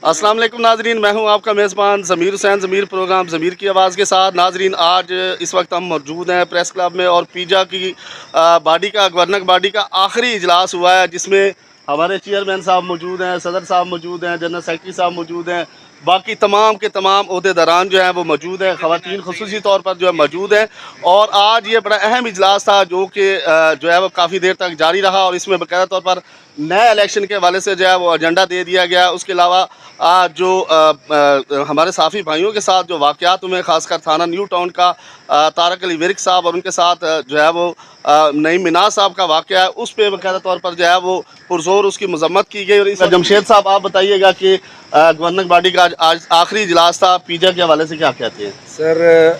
अस्सलाम वालेकुम नाजरीन, मैं हूं आपका मेज़बान ज़मीर हुसैन। ज़मीर प्रोग्राम ज़मीर की आवाज़ के साथ। नाजरीन, आज इस वक्त हम मौजूद हैं प्रेस क्लब में और पीजा की बॉडी का गवर्नर बॉडी का आखिरी इजलास हुआ है, जिसमें हमारे चेयरमैन साहब मौजूद हैं, सदर साहब मौजूद हैं, जनरल सेक्रेटरी साहब मौजूद हैं, बाकी तमाम के तमाम ओहदेदारान जो हैं वो मौजूद हैं, ख़वातीन ख़ुसूसी तौर पर जो है मौजूद हैं। और आज ये बड़ा अहम इजलास था जो कि जो है वो काफ़ी देर तक जारी रहा और इसमें बाकायदा तौर पर नए इलेक्शन के हवाले से जो है वो एजेंडा दे दिया गया। उसके अलावा जो हमारे साफ़ी भाइयों के साथ जो वाक़यात हुए, ख़ासकर थाना न्यू टाउन का तारक अली विर्क साहब और उनके साथ जो है वो नईम मिनाज साहब का वाक़या है, उस पर बाकायदा तौर पर जो है वो पुरज़ोर उसकी मज़म्मत की गई। और इस जमशेद साहब, आप बताइएगा कि गवर्नर बॉडी का आज आखिरी इजलास था, पीजा के हवाले से क्या कहते हैं? सर,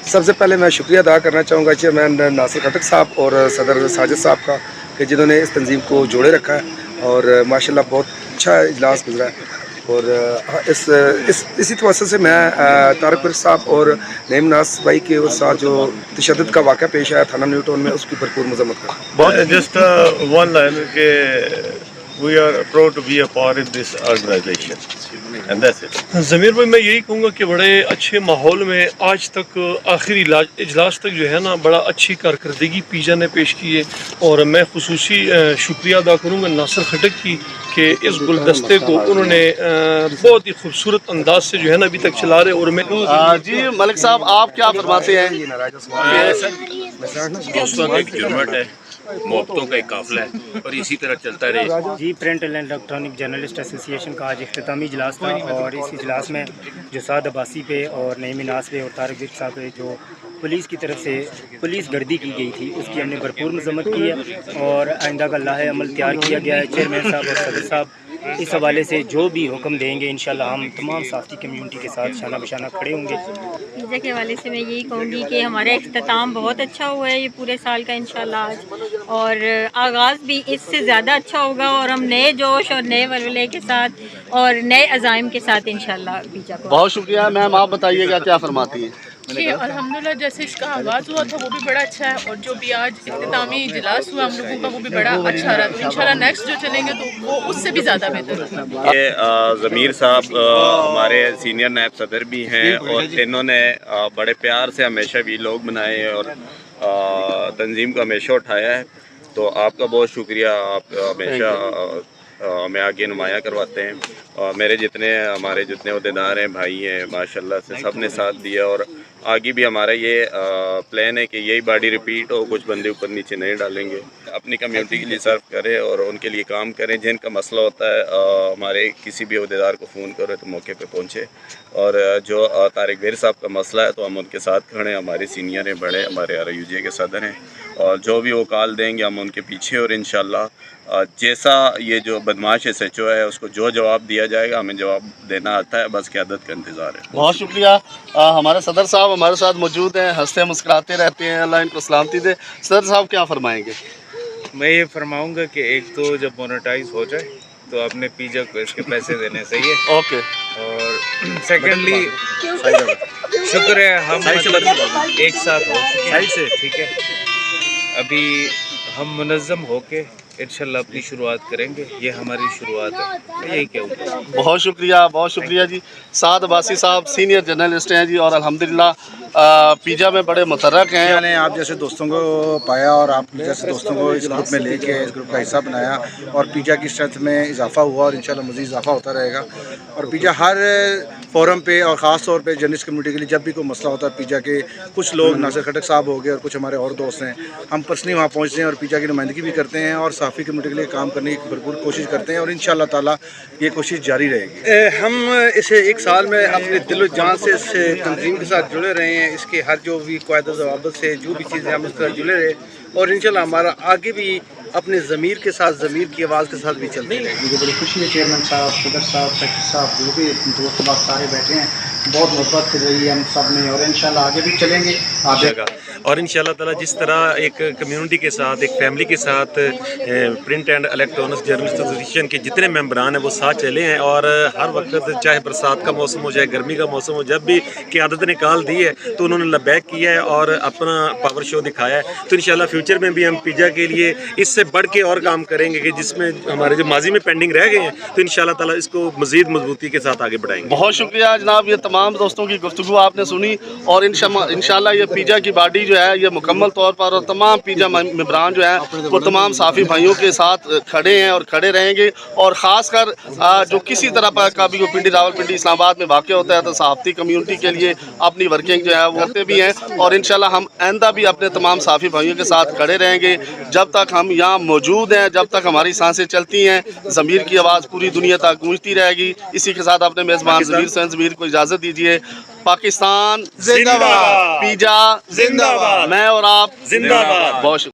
सबसे पहले मैं शुक्रिया अदा करना चाहूँगा चेयरमैन नासिर खटक साहब और सदर साजिद साहब का कि जिन्होंने इस तंजीम को जोड़े रखा है और माशाल्लाह बहुत अच्छा इजलास गुजरा है। और इसी तवज्जो से मैं तारक विर्क साहब और नईम मिनाज भाई के साथ जो तशद्दुद का वाक़या पेश आया थाना न्यू टाउन में, उसकी भरपूर मज़म्मत करता हूँ। Just one line के we are proud to be a part of this organization and that's it. ज़मीर भाई, मैं यही कहूँगा कि बड़े अच्छे माहौल में आज तक आखिरी इजलास तक जो है ना बड़ा अच्छी कारकर्दगी पीजा ने पेश की है। और मैं खुसूसी शुक्रिया अदा करूँगा नासिर खटक की कि इस गुलदस्ते को उन्होंने बहुत ही खूबसूरत अंदाज से जो है ना अभी तक चला रहे। और मैं जी मलिक साहब, आप क्या फरमाते हैं? दोस्तों का एक जुर्मट है, मोहब्बतों का एक काफिला है और इसी तरह चलता रहे। जी, print and electronic journalist association का आज इख्तितामी इजलास था और इस इजलास में जो साद अब्बासी पे और नईम मिनाज पे और तारक विर्क साहब पे जो पुलिस की तरफ से पुलिस गर्दी की गई थी, उसकी हमने भरपूर मज़म्मत की है और आइंदा का लाहे अमल तैयार किया गया है। चेयरमैन साहब और सदर साहब इस हवाले से जो भी हुक्म देंगे इंशाल्लाह हम तमाम साथी कम्यूनिटी के साथ शाना बशाना खड़े होंगे। पीजा के हवाले से मैं यही कहूँगी कि हमारा इख्तिताम बहुत अच्छा हुआ है ये पूरे साल का इंशाल्लाह आज, और आगाज़ भी इससे ज़्यादा अच्छा होगा और हम नए जोश और नए वलवले के साथ और नए अज़ाइम के साथ इंशाल्लाह पीजा को। बहुत शुक्रिया। मैम, आप बताइएगा क्या फरमाती हैं? जी, अल्हम्दुलिल्लाह, जैसे इसका आगाज़ हुआ था वो भी बड़ा अच्छा है और जो भी आज इख्तितामी इजलास हुआ हम लोगों का वो भी बड़ा अच्छा रहा। तो इंशाल्लाह नेक्स्ट जो चलेंगे तो वो उससे भी ज़्यादा बेहतर होगा। ये ज़मीर साहब हमारे सीनियर नायब सदर भी हैं और इन्होंने बड़े प्यार से हमेशा भी लोग बनाए और तंजीम को हमेशा उठाया है। तो आपका बहुत शुक्रिया, आप हमेशा हमें आगे नुमाया करवाते हैं। और मेरे हमारे जितने अहदेदार हैं, भाई हैं, माशाल्लाह से सब ने साथ दिया। और आगे भी हमारा ये प्लान है कि यही बॉडी रिपीट हो, कुछ बंदे ऊपर नीचे नहीं डालेंगे, अपनी कम्युनिटी के लिए सर्व करें और उनके लिए काम करें। जिनका मसला होता है हमारे किसी भी अहदेदार को फ़ोन करो तो मौके पे पहुँचे। और जो तारिक विर्क साहब का मसला है तो हम उनके साथ खड़े हैं, हमारे सीनियर हैं, बड़े हमारे RUJ के सदर हैं और जो भी वो कॉल देंगे हम उनके पीछे। और इंशाल्लाह जैसा ये जो बदमाश SHO है उसको जो जवाब दिया जाएगा, हमें जवाब देना आता है, बस क़यादत का इंतज़ार है। बहुत शुक्रिया। हमारे सदर साहब हमारे साथ मौजूद हैं, हंसते मुस्कुराते रहते हैं, अल्लाह इनको सलामती दे। सदर साहब क्या फरमाएंगे? मैं ये फरमाऊँगा कि एक तो जब मोनेटाइज हो जाए तो अपने पीजा को इसके पैसे देने चाहिए। ओके। और सेकेंडली शुक्र है हम एक साथ हो चुके हैं, ठीक है। अभी हम मुनज़्ज़म होके इंशाल्लाह अपनी शुरुआत करेंगे, ये हमारी शुरुआत है, मैं यही कहूँगा। बहुत शुक्रिया जी। साद अब्बासी साहब सीनियर जर्नलिस्ट हैं जी और अल्हम्दुलिल्लाह पीजा में बड़े मुतर्रक हैं। मैंने आप जैसे दोस्तों को पाया और आप जैसे दोस्तों को इस ग्रुप में लेके इस ग्रुप का हिस्सा बनाया और पीजा की स्ट्रेंथ में इजाफा हुआ और इंशाल्लाह मज़ीद इजाफा होता रहेगा। और पीजा हर फोरम पे और ख़ास तौर पे जर्नलिस्ट कम्युनिटी के लिए जब भी कोई मसला होता है, पीजा के कुछ लोग नासिर खटक साहब हो गए और कुछ हमारे और दोस्त हैं, हम पर्सनली वहाँ पहुँचते हैं और पीजा की नुमाइंदगी भी करते हैं और साफ़ी कम्युनिटी के लिए काम करने की भरपूर कोशिश करते हैं और इंशाल्लाह ताला ये कोशिश जारी रहेगी। हम इसे एक साल में अपने दिलो जान से इस तंजीम के साथ जुड़े रहे हैं, इसके हर जो भी क़यादत ज़वाबत से जो भी चीज़ें हम इस तरह जुड़े रहे और इंशाल्लाह हमारा आगे भी अपने ज़मीर के साथ, ज़मीर की आवाज़ के साथ भी चलते हैं। मुझे बड़ी खुशी है, चेयरमैन साहब, सदर साहब, सेक्रेटरी साहब, जो भी दोस्त बात सारे बैठे हैं, बहुत मोहब्बत कर रही है हम सब में और इंशाल्लाह आगे भी चलेंगे। اور انشاءاللہ تعالی جس طرح ایک کمیونٹی کے ساتھ ایک فیملی کے ساتھ print and electronics journalist association کے جتنے ممبران ہیں وہ ساتھ چلے ہیں اور ہر وقت چاہے برسات کا موسم ہو چاہے گرمی کا موسم ہو جب بھی قیادت نے کال دی ہے تو انہوں نے لبیک کیا ہے اور اپنا پاور شو دکھایا ہے. تو انشاءاللہ فیوچر میں بھی ہم پیجا کے لیے اس سے بڑھ کے اور کام کریں گے کہ جس میں ہمارے جو ماضی میں پینڈنگ رہ گئے ہیں تو انشاءاللہ تعالی اس کو مزید مضبوطی کے ساتھ آگے بڑھائیں گے. بہت شکریہ جناب, یہ تمام دوستوں کی گفتگو آپ نے سنی اور انشاءاللہ یہ پیجا کی باڈی جو ہے یہ مکمل طور پر اور تمام پیجا ممبران جو ہیں وہ تمام صحافی بھائیوں کے ساتھ کھڑے ہیں اور کھڑے رہیں گے. اور خاص کر جو کسی طرح کا بھی پنڈی راولپنڈی اسلام آباد میں واقع ہوتا ہے تو صحافتی کمیونٹی کے لیے اپنی ورکنگ جو ہے وہ کرتے بھی ہیں اور انشاءاللہ ہم آئندہ بھی اپنے تمام صحافی بھائیوں کے ساتھ کھڑے رہیں گے جب تک ہم یہاں موجود ہیں, جب تک ہماری سانسیں چلتی ہیں. ضمیر کی آواز پوری دنیا تک گونجتی رہے گی. اسی کے ساتھ اپنے میزبان ضمیر حسین ضمیر کو اجازت دیجیے. پاکستان زندہ باد, پیجا زندہ باد, میں اور آپ زندہ باد. بہت شکریہ.